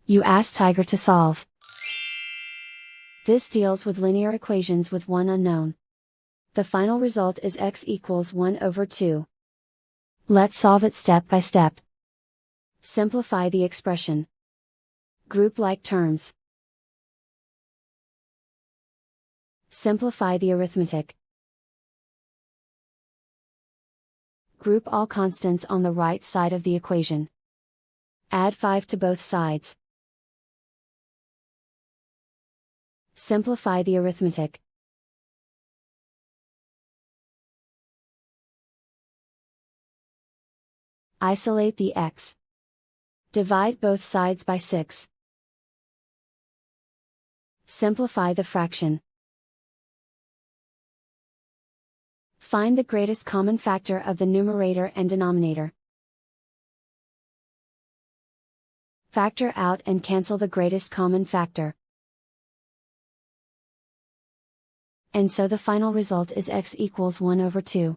You ask Tiger to solve. This deals with linear equations with one unknown. The final result is x equals 1 over 2. Let's solve it step by step. Simplify the expression. Group like terms. Simplify the arithmetic. Group all constants on the right side of the equation. Add 5 to both sides. Simplify the arithmetic. Isolate the x. Divide both sides by 6. Simplify the fraction. Find the greatest common factor of the numerator and denominator. Factor out and cancel the greatest common factor. And so the final result is x equals 1 over 2.